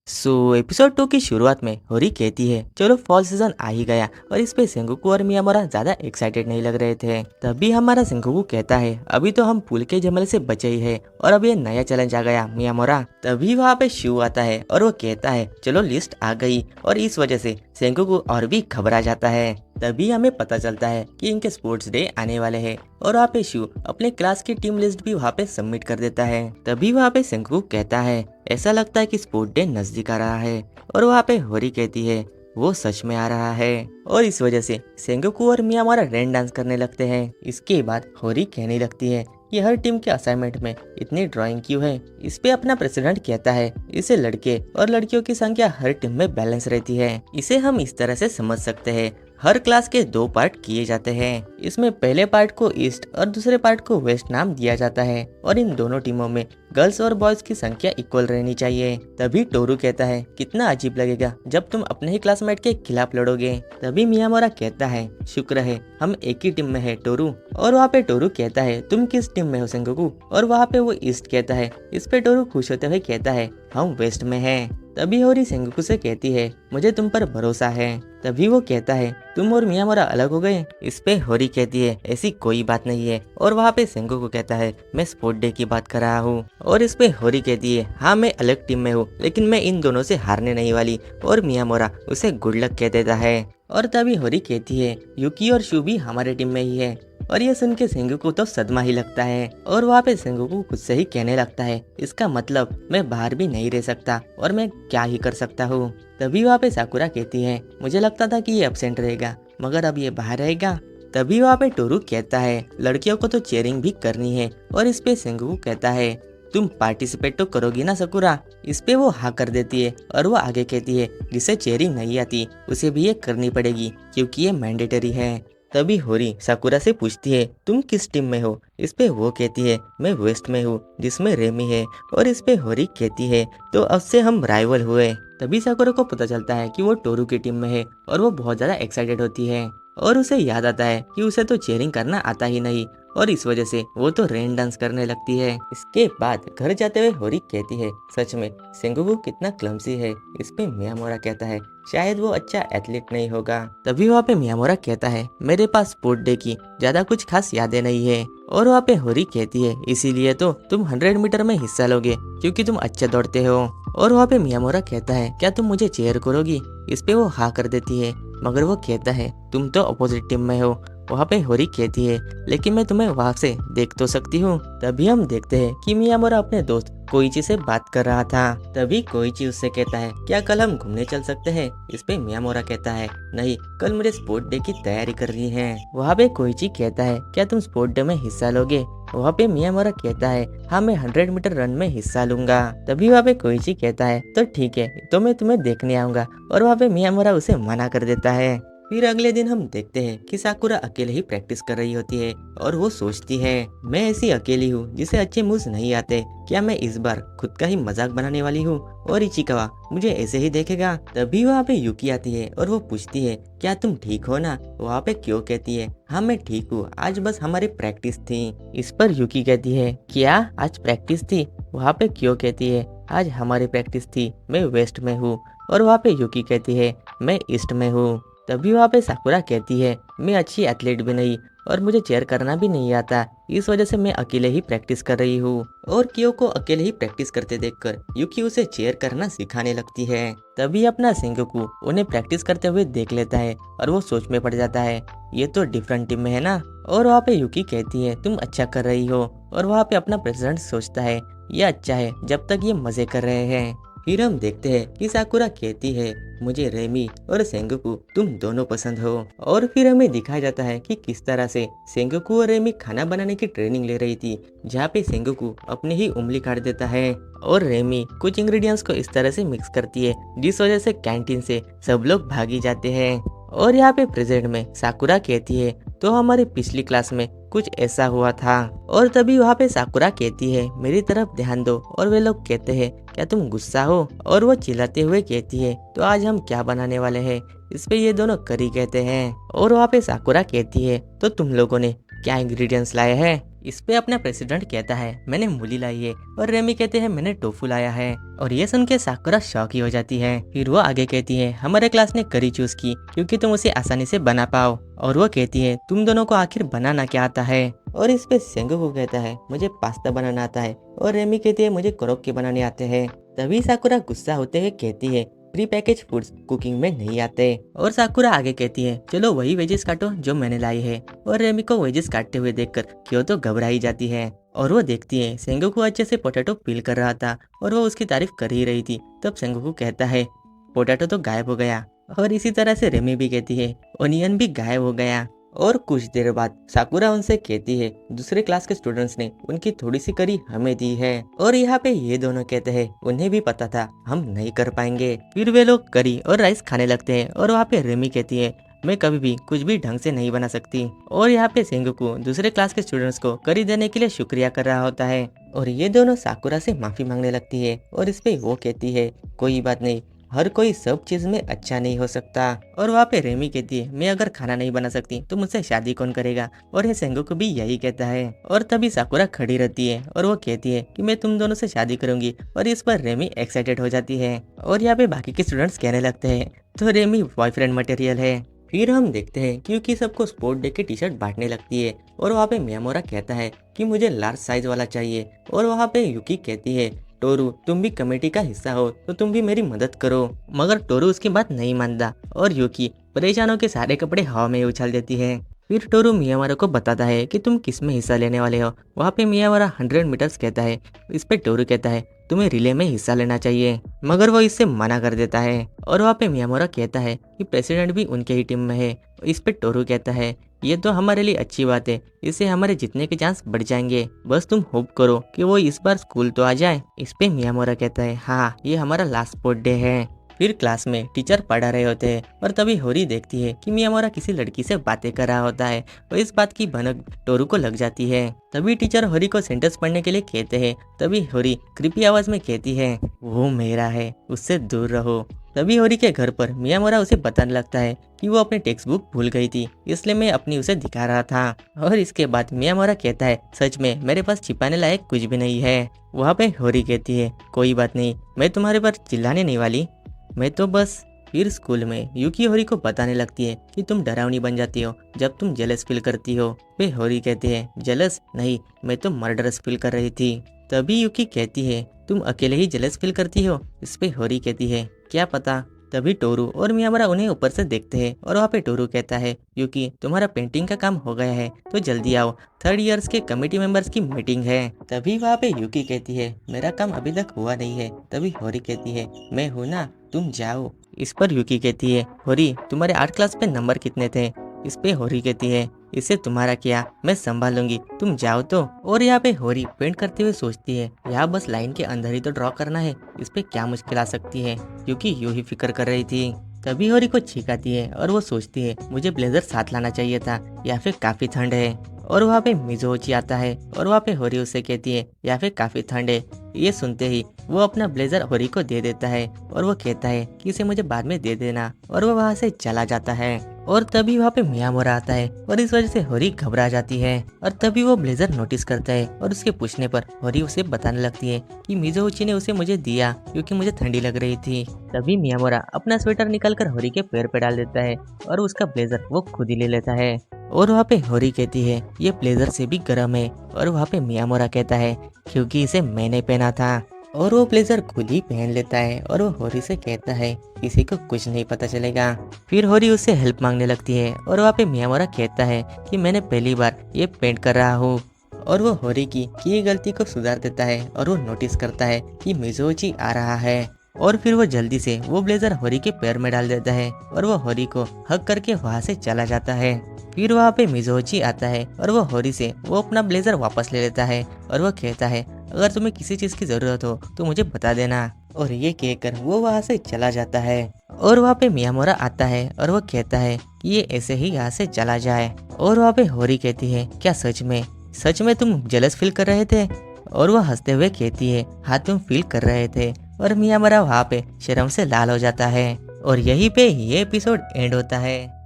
Episode 2 की शुरुआत में होरी कहती है चलो फॉल सीजन आ ही गया और इस पे सेंगोकू और मियामोरा ज्यादा एक्साइटेड नहीं लग रहे थे। तभी हमारा सेंगोकू कहता है अभी तो हम पुल के जमल से बचे ही है और अब ये नया चैलेंज आ गया मियामोरा। तभी वहाँ पे शू आता है और वो कहता है चलो लिस्ट आ गई और इस वजह से सेंगोकू और भी घबरा जाता है। तभी हमें पता चलता है कि इनके स्पोर्ट्स डे आने वाले हैं और वहाँ पे शू अपने क्लास की टीम लिस्ट भी वहाँ पे सबमिट कर देता है। तभी वहाँ पे सेंगोकू कहता है ऐसा लगता है कि स्पोर्ट डे नजदीक आ रहा है और वहाँ पे होरी कहती है वो सच में आ रहा है और इस वजह से सेंगोकू और मियामोरा रेन डांस करने लगते हैं। इसके बाद होरी कहने लगती है कि हर टीम के असाइनमेंट में इतनी ड्राइंग क्यों है। इस पे अपना प्रेसिडेंट कहता है इसे लड़के और लड़कियों की संख्या हर टीम में बैलेंस रहती है। इसे हम इस तरह से समझ सकते हैं हर क्लास के 2 पार्ट किए जाते हैं। इसमें पहले पार्ट को ईस्ट और दूसरे पार्ट को वेस्ट नाम दिया जाता है और इन दोनों टीमों में गर्ल्स और बॉयज की संख्या इक्वल रहनी चाहिए। तभी टोरू कहता है कितना अजीब लगेगा जब तुम अपने ही क्लासमेट के खिलाफ लड़ोगे। तभी मियामोरा कहता है शुक्र है हम एक ही टीम में है टोरू। और वहाँ पे टोरू कहता है तुम किस टीम में हो सेंगोकू। और वहाँ पे वो ईस्ट कहता है। इस पे टोरू खुश होते हुए कहता है हम वेस्ट में हैं। तभी होरी सेंगोकू से कहती है मुझे तुम पर भरोसा है। तभी वो कहता है तुम और मियामोरा अलग हो गए। इस पे होरी कहती है ऐसी कोई बात नहीं है और वहाँ पे सेंगोकू कहता है मैं स्पोर्ट डे की बात कर रहा हूँ। और इस पे होरी कहती है हाँ मैं अलग टीम में हूँ लेकिन मैं इन दोनों से हारने नहीं वाली और मियामोरा उसे गुड लक कह देता है। और तभी होरी कहती है यूकी और शू भी हमारे टीम में ही है। और ये सुन के सेंगोकू तो सदमा ही लगता है और वहाँ पे सेंगोकू खुद से ही कहने लगता है इसका मतलब मैं बाहर भी नहीं रह सकता और मैं क्या ही कर सकता हूँ। तभी वहाँ पे साकुरा कहती है मुझे लगता था कि ये एब्सेंट रहेगा मगर अब ये बाहर रहेगा। तभी वहाँ पे टोरू कहता है लड़कियों को तो चेयरिंग भी करनी है और इस पे सेंगोकू कहता है तुम पार्टिसिपेट तो करोगी ना साकुरा। इस पे वो हाँ कर देती है और वो आगे कहती है जिसे चेयरिंग नहीं आती उसे भी ये करनी पड़ेगी क्योंकि ये मैंडेटरी है। तभी होरी साकुरा से पूछती है तुम किस टीम में हो। इस पे वो कहती है मैं वेस्ट में हूँ जिसमें रेमी है। और इस पे होरी कहती है तो अब से हम राइवल हुए। तभी साकुरा को पता चलता है कि वो टोरू की टीम में है और वो बहुत ज्यादा एक्साइटेड होती है और उसे याद आता है कि उसे तो चीयरिंग करना आता ही नहीं और इस वजह से वो तो रेन डांस करने लगती है। इसके बाद घर जाते हुए होरी कहती है सच में सेंगोकू कितना क्लमसी है। इस पे मियामोरा कहता है शायद वो अच्छा एथलीट नहीं होगा। तभी वहाँ पे मियामोरा कहता है मेरे पास स्पोर्ट डे की ज्यादा कुछ खास यादें नहीं है। और वहाँ पे होरी कहती है इसीलिए तो तुम 100 मीटर में हिस्सा लोगे क्योंकि तुम अच्छे दौड़ते हो। और वहाँ पे मियामोरा कहता है क्या तुम मुझे चेयर करोगी। इस पे वो हाँ कर देती है मगर वो कहता है तुम तो अपोजिट टीम में हो। वहाँ पे होरी कहती है लेकिन मैं तुम्हें वहाँ से देख तो सकती हूँ। तभी हम देखते हैं कि मियामोरा अपने दोस्त कोइची से बात कर रहा था। तभी कोइची उससे कहता है क्या कल हम घूमने चल सकते हैं। इस पे मियामोरा कहता है नहीं कल मुझे स्पोर्ट डे की तैयारी करनी है। वहाँ पे कोइची कहता है क्या तुम स्पोर्ट डे में हिस्सा लोगे। वहाँ पे मियामोरा कहता है हाँ मैं 100 मीटर रन में हिस्सा लूंगा। तभी वहाँ पे कोइची कहता है तो ठीक है तो मैं तुम्हें देखने आऊंगा। और वहाँ पे मियामोरा उसे मना कर देता है। फिर अगले दिन हम देखते हैं कि साकुरा अकेले ही प्रैक्टिस कर रही होती है और वो सोचती है मैं ऐसी अकेली हूँ जिसे अच्छे मूव्स नहीं आते। क्या मैं इस बार खुद का ही मजाक बनाने वाली हूँ और इचिकावा मुझे ऐसे ही देखेगा। तभी वहाँ पे यूकी आती है और वो पूछती है क्या तुम ठीक हो ना। वहाँ पे क्यों कहती है हाँ मैं ठीक हूँ आज बस हमारी प्रैक्टिस थी। इस पर यूकी कहती है क्या आज प्रैक्टिस थी। वहाँ पे क्यों कहती है आज हमारी प्रैक्टिस थी मैं वेस्ट में हूँ। और वहाँ पे यूकी कहती है मैं ईस्ट में हूँ। तभी वहाँ पे साकुरा कहती है मैं अच्छी एथलीट भी नहीं और मुझे चेयर करना भी नहीं आता इस वजह से मैं अकेले ही प्रैक्टिस कर रही हूँ। और कियो को अकेले ही प्रैक्टिस करते देखकर यूकी उसे चेयर करना सिखाने लगती है। तभी अपना सेंगोकू उन्हें प्रैक्टिस करते हुए देख लेता है और वो सोच में पड़ जाता है ये तो डिफरेंट टीम में है ना। और वहाँ पे यूकी कहती है तुम अच्छा कर रही हो। और वहाँ पे अपना प्रेसिडेंट सोचता है ये अच्छा है जब तक ये मजे कर रहे हैं। फिर हम देखते हैं कि साकुरा कहती है मुझे रेमी और सेंगोकू तुम दोनों पसंद हो। और फिर हमें दिखाया जाता है कि किस तरह से सेंगोकू और रेमी खाना बनाने की ट्रेनिंग ले रही थी जहाँ पे सेंगोकू अपनी ही उंगली काट देता है और रेमी कुछ इंग्रेडिएंट्स को इस तरह से मिक्स करती है जिस वजह से कैंटीन से सब लोग भागी जाते हैं। और यहाँ पे प्रेजेंट में साकुरा कहती है तो हमारे पिछली क्लास में कुछ ऐसा हुआ था। और तभी वहाँ पे साकुरा कहती है मेरी तरफ ध्यान दो। और वे लोग कहते हैं क्या तुम गुस्सा हो। और वो चिल्लाते हुए कहती है तो आज हम क्या बनाने वाले हैं। इस पे ये दोनों करी कहते हैं। और वहाँ पे साकुरा कहती है तो तुम लोगों ने क्या इंग्रेडिएंट्स लाए हैं। इस पे अपना प्रेसिडेंट कहता है मैंने मूली लाई है और रेमी कहते हैं मैंने टोफू लाया है। और ये सुन के साकुरा शौक ही हो जाती है। फिर वो आगे कहती है हमारे क्लास ने करी चूज की क्योंकि तुम उसे आसानी से बना पाओ। और वो कहती है तुम दोनों को आखिर बनाना क्या आता है। और इस पे सेंगोकू कहता है मुझे पास्ता बनाना आता है और रेमी कहती है मुझे कोरोके बनाने आते हैं। तभी साकुरा गुस्सा होते हुए कहती है प्री पैकेज फूड्स कुकिंग में नहीं आते। और साकुरा आगे कहती है चलो वही वेजेस काटो जो मैंने लाई है। और रेमी को वेजेस काटते हुए देखकर क्योतो घबराई जाती है। और वो देखती है सेंगोकू अच्छे से पोटैटो पील कर रहा था और वो उसकी तारीफ कर ही रही थी। तब सेंगोकू कहता है पोटैटो तो गायब हो गया। और इसी तरह से रेमी भी कहती है ओनियन भी गायब हो गया। और कुछ देर बाद साकुरा उनसे कहती है दूसरे क्लास के स्टूडेंट्स ने उनकी थोड़ी सी करी हमें दी है। और यहाँ पे ये दोनों कहते हैं उन्हें भी पता था हम नहीं कर पाएंगे। फिर वे लोग करी और राइस खाने लगते हैं। और वहाँ पे रेमी कहती है मैं कभी भी कुछ भी ढंग से नहीं बना सकती। और यहाँ पे सेंगोकू दूसरे क्लास के स्टूडेंट्स को करी देने के लिए शुक्रिया कर रहा होता है। और ये दोनों साकुरा से माफी मांगने लगती है। और इस पे वो कहती है कोई बात नहीं, हर कोई सब चीज में अच्छा नहीं हो सकता। और वहाँ पे रेमी कहती है मैं अगर खाना नहीं बना सकती तो मुझसे शादी कौन करेगा। और ये सेंगोकू भी यही कहता है। और तभी साकुरा खड़ी रहती है और वो कहती है कि मैं तुम दोनों से शादी करूंगी। और इस पर रेमी एक्साइटेड हो जाती है। और यहाँ पे बाकी के स्टूडेंट्स कहने लगते हैं तो रेमी बॉयफ्रेंड मटेरियल है। फिर हम देखते हैं क्योंकि सबको स्पोर्ट डे की टी शर्ट बांटने लगती है। और वहाँ पे मियामोरा कहता है कि मुझे लार्ज साइज वाला चाहिए। और वहाँ पे युकी कहती है टोरू तुम भी कमेटी का हिस्सा हो तो तुम भी मेरी मदद करो। मगर टोरू उसकी बात नहीं मानता और युकी परेशानों के सारे कपड़े हवा में उछाल देती है। फिर टोरू मियामारा को बताता है कि तुम किस में हिस्सा लेने वाले हो। वहाँ पे मियामारा 100 मीटर्स कहता है। इस पे टोरू कहता है तुम्हें रिले में हिस्सा लेना चाहिए। मगर वो इससे मना कर देता है। और वहाँ पे मियामोरा कहता है कि प्रेसिडेंट भी उनके ही टीम में है। इस पे टोरू कहता है ये तो हमारे लिए अच्छी बात है, इससे हमारे जीतने के चांस बढ़ जाएंगे। बस तुम होप करो कि वो इस बार स्कूल तो आ जाए। इस पे मियामोरा कहता है हाँ ये हमारा लास्ट स्पोर्ट डे है। फिर क्लास में टीचर पढ़ा रहे होते हैं और तभी होरी देखती है कि मियामोरा किसी लड़की से बातें कर रहा होता है। और इस बात की भनक टोरू को लग जाती है। तभी टीचर होरी को सेंटेंस पढ़ने के लिए कहते हैं। तभी होरी कृपी आवाज में कहती है वो मेरा है उससे दूर रहो। तभी होरी के घर पर मियामोरा उसे बताने लगता है कि वो अपनी टेक्स्ट बुक भूल गई थी, इसलिए मैं अपनी उसे दिखा रहा था। और इसके बाद मियामोरा कहता है सच में मेरे पास छिपाने लायक कुछ भी नहीं है। वहाँ पे होरी कहती है कोई बात नहीं, मैं तुम्हारे पर चिल्लाने नहीं वाली, मैं तो बस। फिर स्कूल में युकी होरी को बताने लगती है कि तुम डरावनी बन जाती हो जब तुम जेलस फील करती हो। वे होरी कहते हैं जेलस नहीं, मैं तो मर्डरस फील कर रही थी। तभी युकी कहती है तुम अकेले ही जेलस फील करती हो। इस पे होरी कहती है क्या पता। तभी टोरू और मियामोरा उन्हें ऊपर से देखते हैं और वहाँ पे टोरू कहता है युकी तुम्हारा पेंटिंग का काम हो गया है तो जल्दी आओ, 3rd ईयर्स के कमेटी मेंबर्स की मीटिंग है। तभी वहाँ पे युकी कहती है मेरा काम अभी तक हुआ नहीं है। तभी होरी कहती है मैं हूँ ना, तुम जाओ। इस पर युकी कहती है होरी तुम्हारे आर्ट क्लास पे नंबर कितने थे। इस पे होरी कहती है इससे तुम्हारा क्या, मैं संभालूंगी, तुम जाओ तो। और यहाँ पे होरी पेंट करते हुए सोचती है यहाँ बस लाइन के अंदर ही तो ड्रॉ करना है, इस पे क्या मुश्किल आ सकती है, क्योंकि यूं ही फिक्र कर रही थी। तभी होरी को छींक आती है और वो सोचती है मुझे ब्लेजर साथ लाना चाहिए था या फिर काफी ठंड है। और वहाँ पे मिजोची आता है और वहाँ पे होरी उससे कहती है या फिर काफी ठंड है। ये सुनते ही वो अपना ब्लेजर होरी को दे देता है और वो कहता है कि इसे मुझे बाद में दे देना। और वो वहाँ से चला जाता है। और तभी वहाँ पे मियामोरा आता है और इस वजह से होरी घबरा जाती है। और तभी वो ब्लेजर नोटिस करता है और उसके पूछने पर होरी उसे बताने लगती है कि मिजोची ने उसे मुझे दिया क्योंकि मुझे ठंडी लग रही थी। तभी मियामोरा अपना स्वेटर निकालकर होरी के पैर पे डाल देता है और उसका ब्लेजर वो खुद ही ले लेता है। और वहाँ पे होरी कहती है ये ब्लेजर से भी गर्म है। और वहाँ पे मियामोरा कहता है क्योंकि इसे मैंने पहना था। और वो ब्लेजर खुद ही पहन लेता है और वो होरी से कहता है किसी को कुछ नहीं पता चलेगा। फिर होरी उससे हेल्प मांगने लगती है और वहाँ पे मियामोरा कहता है कि मैंने पहली बार ये पेंट कर रहा हूँ। और वो होरी की गलती को सुधार देता है और वो नोटिस करता है कि मिजोची आ रहा है। और फिर वो जल्दी से वो ब्लेजर होरी के पैर में डाल देता है और वो होरी को हग करके वहाँ से चला जाता है। फिर वहाँ पे मिजोची आता है और वो होरी से वो अपना ब्लेजर वापस ले लेता है और वो कहता है अगर तुम्हें किसी चीज की जरूरत हो तो मुझे बता देना। और ये कहकर वो वहाँ से चला जाता है। और वहाँ पे मियामोरा आता है और वो कहता है कि ये ऐसे ही यहाँ से चला जाए। और वहाँ पे होरी कहती है क्या सच में तुम जेलस फील कर रहे थे। और वो हंसते हुए कहती है हाँ तुम फील कर रहे थे। और मियामोरा वहाँ पे शर्म से लाल हो जाता है। और यहीं पे ये एपिसोड एंड होता है।